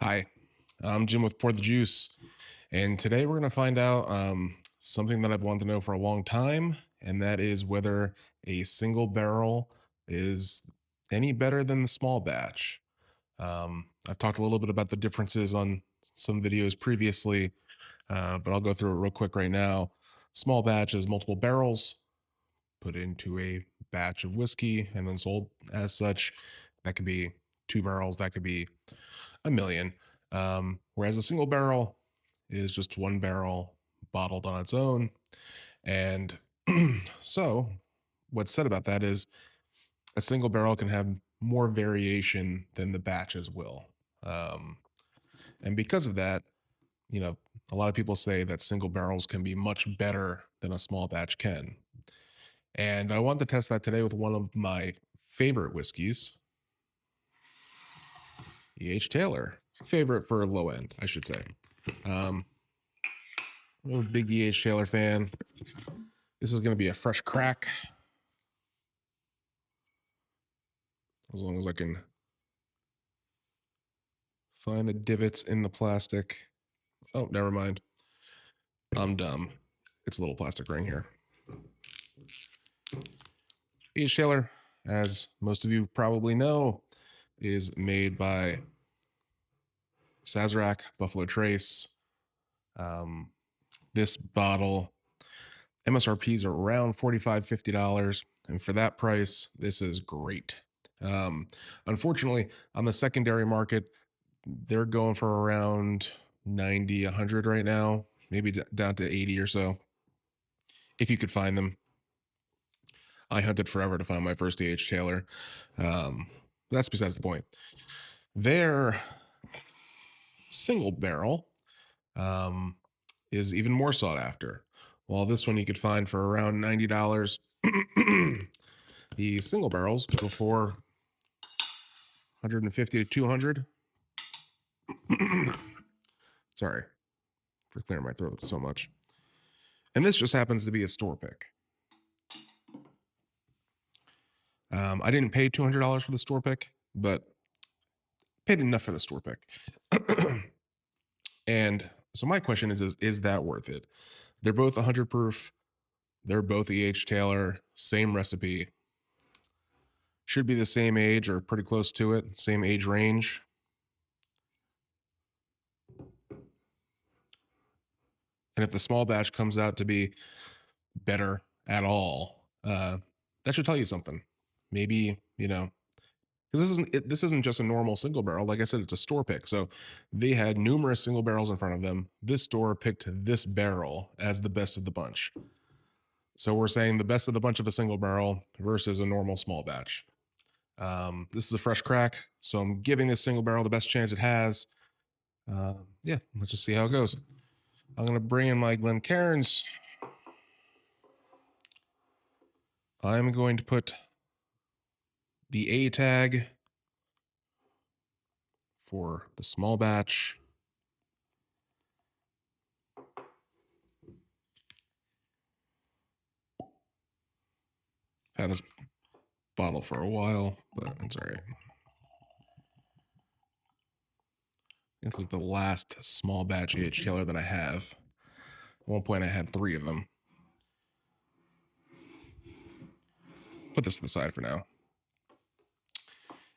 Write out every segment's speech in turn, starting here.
Hi, I'm Jim with Pour the Juice, and today we're going to find out something that I've wanted to know for a long time, and that is whether a single barrel is any better than the small batch. I've talked a little bit about the differences on some videos previously, but I'll go through it real quick right now. Small batch is multiple barrels put into a batch of whiskey and then sold as such. That could be two barrels, that could be a million. Whereas a single barrel is just one barrel bottled on its own. And so, what's said about that is a single barrel can have more variation than the batches will. Um, and because of that, you know, a lot of people say that single barrels can be much better than a small batch can. And I wanted to test that today with one of my favorite whiskeys, E.H. Taylor. Favorite for low end, I should say. Um, I'm a big E.H. Taylor fan. This is going to be a fresh crack, as long as I can find the divots in the plastic. Oh, never mind. I'm dumb. It's a little plastic ring here. E.H. Taylor, as most of you probably know, is made by Sazerac, Buffalo Trace. Um, this bottle, MSRPs are around $45, $50. And for that price, this is great. Unfortunately, on the secondary market, they're going for around 90, 100 right now, maybe down to 80 or so. If you could find them. I hunted forever to find my first E.H. Taylor. That's besides the point. Their single barrel um, is even more sought after. While this one you could find for around $90, the single barrels go for 150 to 200. Sorry for clearing my throat so much. And this just happens to be a store pick. I didn't pay $200 for the store pick, but paid enough for the store pick. And so my question is that worth it? They're both 100 proof. They're both E.H. Taylor, same recipe. Should be the same age or pretty close to it, same age range. And if the small batch comes out to be better at all, that should tell you something. Maybe, because this isn't just a normal single barrel. Like I said, it's a store pick. So they had numerous single barrels in front of them. This store picked this barrel as the best of the bunch. So we're saying the best of the bunch of a single barrel versus a normal small batch. This is a fresh crack, so I'm giving this single barrel the best chance it has. Yeah, let's just see how it goes. I'm gonna bring in my Glencairns. I'm going to put the A tag for the small batch. Had this bottle for a while, but it's all right. This is the last small batch E.H. Taylor that I have. At one point, I had 3 of them. Put this to the side for now.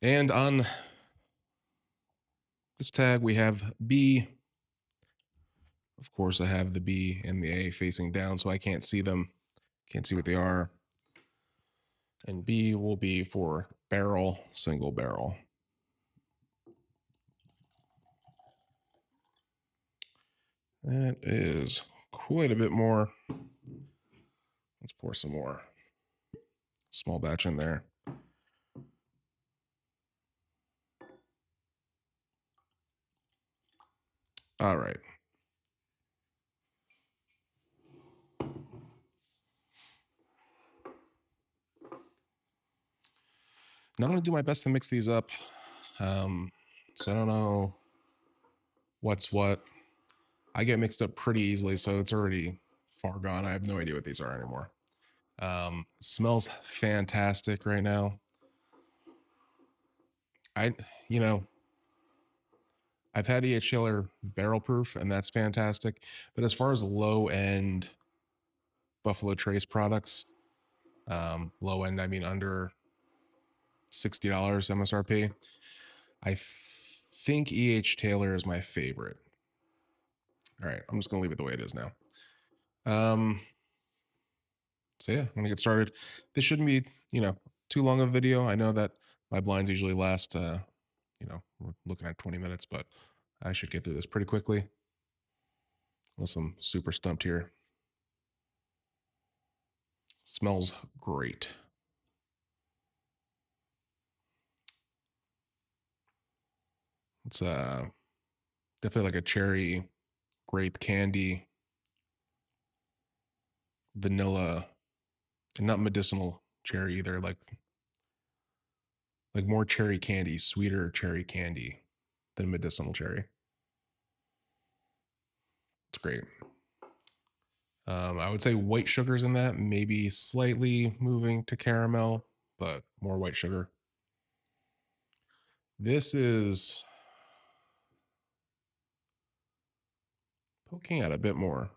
And on this tag, we have B. Of course, I have the B and the A facing down, so I can't see them. Can't see what they are. And B will be for barrel, single barrel. That is quite a bit more. Let's pour some more small batch in there. All right. Now I'm going to do my best to mix these up. So I don't know what's what. I get mixed up pretty easily, so it's already far gone. I have no idea what these are anymore. Smells fantastic right now. I, you know, I've had EH Taylor barrel proof, and that's fantastic. But as far as low end Buffalo Trace products, low end, I mean under $60 MSRP, I think EH Taylor is my favorite. All right, I'm just gonna leave it the way it is now. So yeah, I'm gonna get started. This shouldn't be, too long of a video. I know that my blinds usually last, we're looking at 20 minutes, but I should get through this pretty quickly. Unless I'm super stumped here. Smells great. It's definitely like a cherry grape candy, vanilla, and not medicinal cherry either, like more cherry candy, sweeter cherry candy than medicinal cherry. It's great. I would say white sugars in that, maybe slightly moving to caramel, but more white sugar. This is poking out a bit more.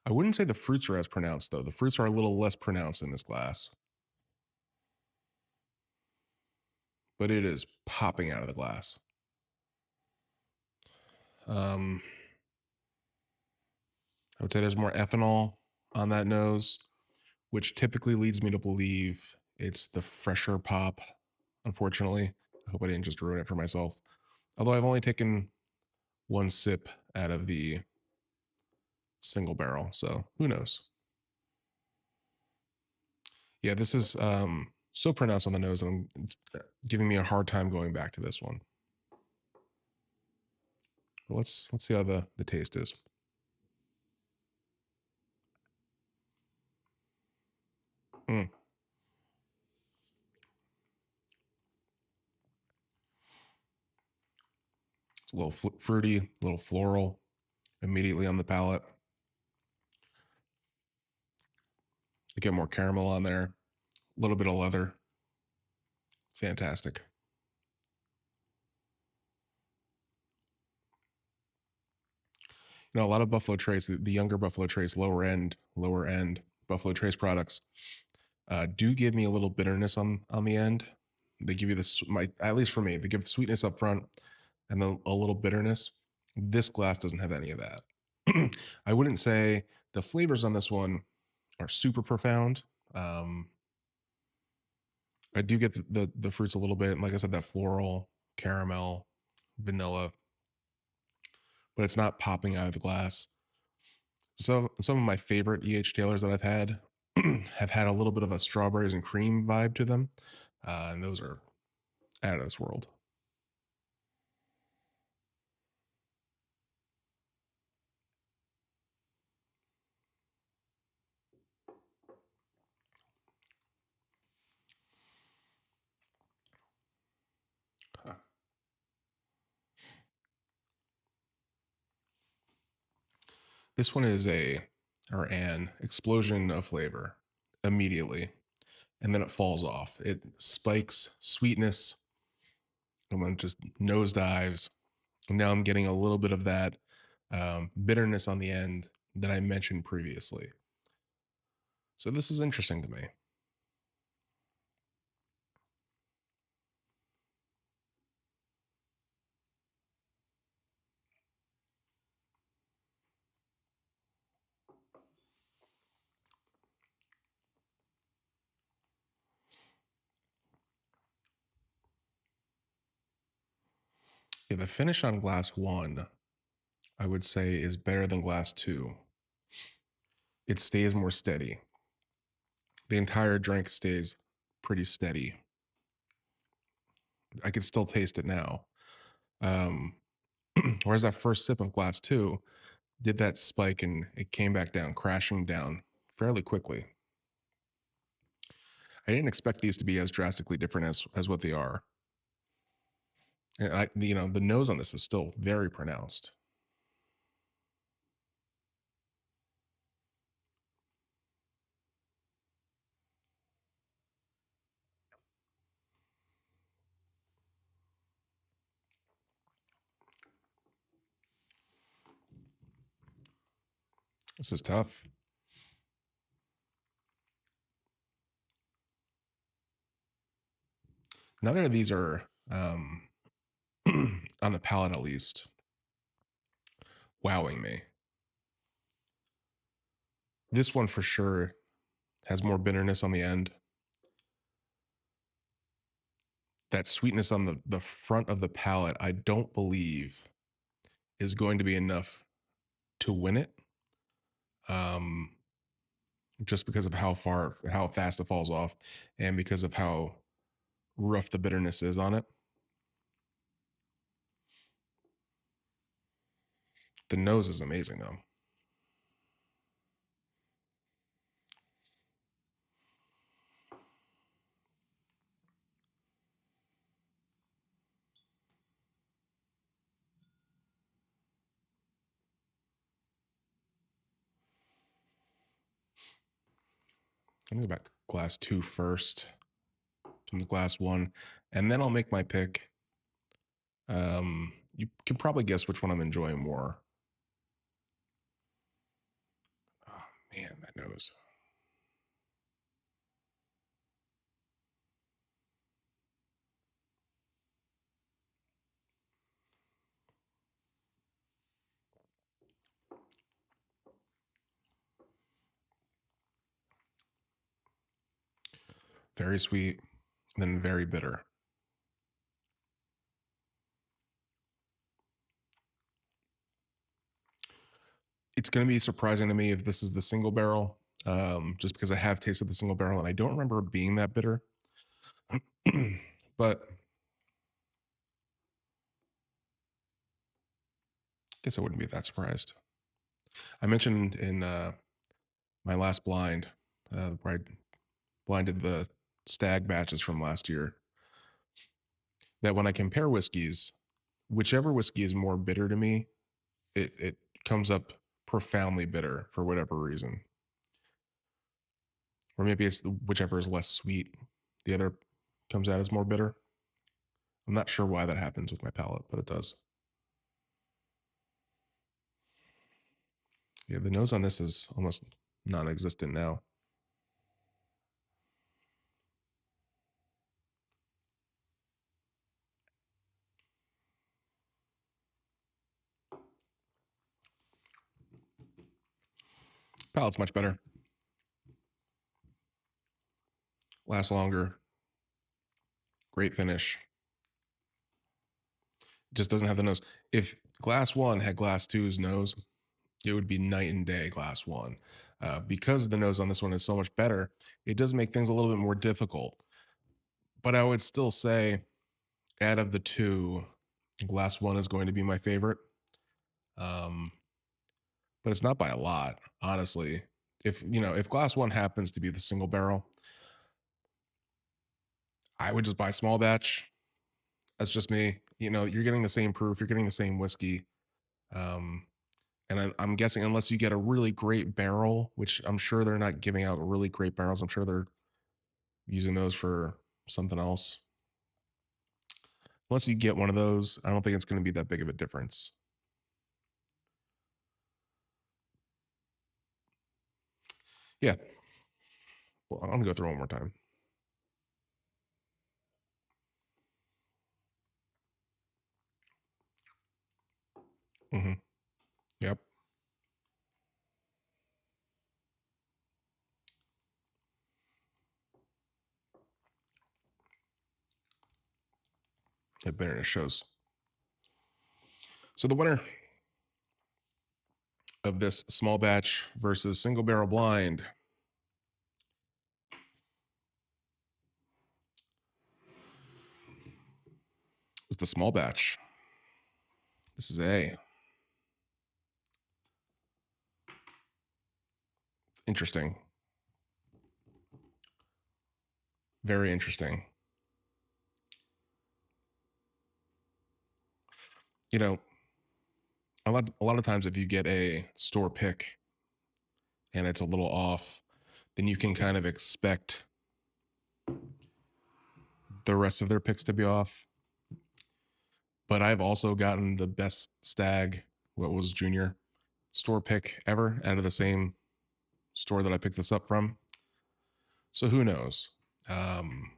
I wouldn't say the fruits are as pronounced though. The fruits are a little less pronounced in this glass, but it is popping out of the glass. I would say there's more ethanol on that nose, which typically leads me to believe it's the fresher pop, unfortunately. I hope I didn't just ruin it for myself. Although I've only taken one sip out of the single barrel, so who knows? Yeah, this is so pronounced on the nose, and it's giving me a hard time going back to this one. But let's see how the taste is. Mm. It's a little fruity, a little floral, immediately on the palate. I get more caramel on there, a little bit of leather. Fantastic. A lot of Buffalo Trace, the younger Buffalo Trace, lower end Buffalo Trace products do give me a little bitterness on the end. They give you this, at least for me, they give the sweetness up front and then a little bitterness. This glass doesn't have any of that. I wouldn't say the flavors on this one are super profound. I do get the fruits a little bit, like I said, that floral, caramel, vanilla, but it's not popping out of the glass. So some of my favorite EH Taylors that I've had have had a little bit of a strawberries and cream vibe to them, and those are out of this world. Huh. This one is an explosion of flavor immediately, and then it falls off. It spikes sweetness, and then just nosedives. And now I'm getting a little bit of that bitterness on the end that I mentioned previously. So this is interesting to me. Yeah, the finish on glass one, I would say, is better than glass two. It stays more steady. The entire drink stays pretty steady. I can still taste it now. Um, whereas that first sip of glass two did that spike and it came back down, crashing down fairly quickly. I didn't expect these to be as drastically different as what they are. And the nose on this is still very pronounced. This is tough. Neither of these are on the palate at least wowing me. This one for sure has more bitterness on the end. That sweetness on the front of the palate, I don't believe is going to be enough to win it. Um, just because of how fast it falls off, and because of how rough the bitterness is on it. The nose is amazing though. I'm gonna go back to glass two first from the glass one, and then I'll make my pick. You can probably guess which one I'm enjoying more. Oh man, that nose. Very sweet, then very bitter. It's going to be surprising to me if this is the single barrel, just because I have tasted the single barrel and I don't remember it being that bitter. But I guess I wouldn't be that surprised. I mentioned in my last blind, where I blinded the stag batches from last year, that when I compare whiskeys, whichever whiskey is more bitter to me, it comes up profoundly bitter for whatever reason. Or maybe it's whichever is less sweet, the other comes out as more bitter. I'm not sure why that happens with my palate, but it does. Yeah, the nose on this is almost non-existent now. Palate's much better. Lasts longer. Great finish. Just doesn't have the nose. If glass one had glass two's nose, it would be night and day glass one. Because the nose on this one is so much better, it does make things a little bit more difficult. But I would still say, out of the two, glass one is going to be my favorite. Um, but it's not by a lot, honestly. If glass one happens to be the single barrel, I would just buy small batch. That's just me. You're getting the same proof, you're getting the same whiskey. Um, and I'm guessing unless you get a really great barrel, which I'm sure they're not giving out really great barrels. I'm sure they're using those for something else. Unless you get one of those, I don't think it's going to be that big of a difference. Yeah. Well, I'm gonna go through one more time. Hmm. Yep. The bitterness shows. So the winner of this small batch versus single barrel blind is the small batch. This is a interesting. Very interesting. You know, a lot of times if you get a store pick and it's a little off, then you can kind of expect the rest of their picks to be off. But I've also gotten the best stag, what was junior. store pick ever out of the same store that I picked this up from. So who knows? Um,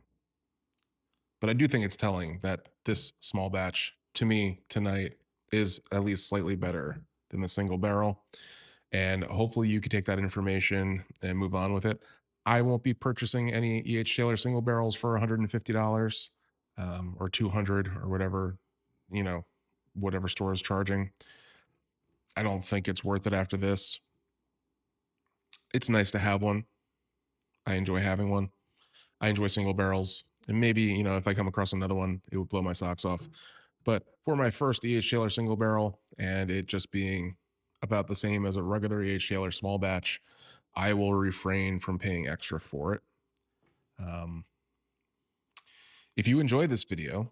but I do think it's telling that this small batch to me tonight is at least slightly better than the single barrel. And hopefully you could take that information and move on with it. I won't be purchasing any EH Taylor single barrels for $150 or 200 or whatever, you know, whatever store is charging. I don't think it's worth it after this. It's nice to have one. I enjoy having one. I enjoy single barrels. And maybe, if I come across another one, it would blow my socks off. But for my first EH Taylor single barrel and it just being about the same as a regular EH Taylor small batch, I will refrain from paying extra for it. Um, if you enjoyed this video,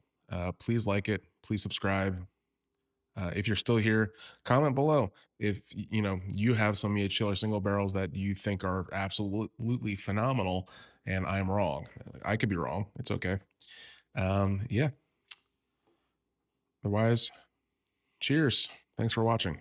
please like it. Please subscribe. If you're still here, comment below if you have some EH Taylor single barrels that you think are absolutely phenomenal, and I'm wrong. I could be wrong. It's okay. Yeah. Otherwise, cheers. Thanks for watching.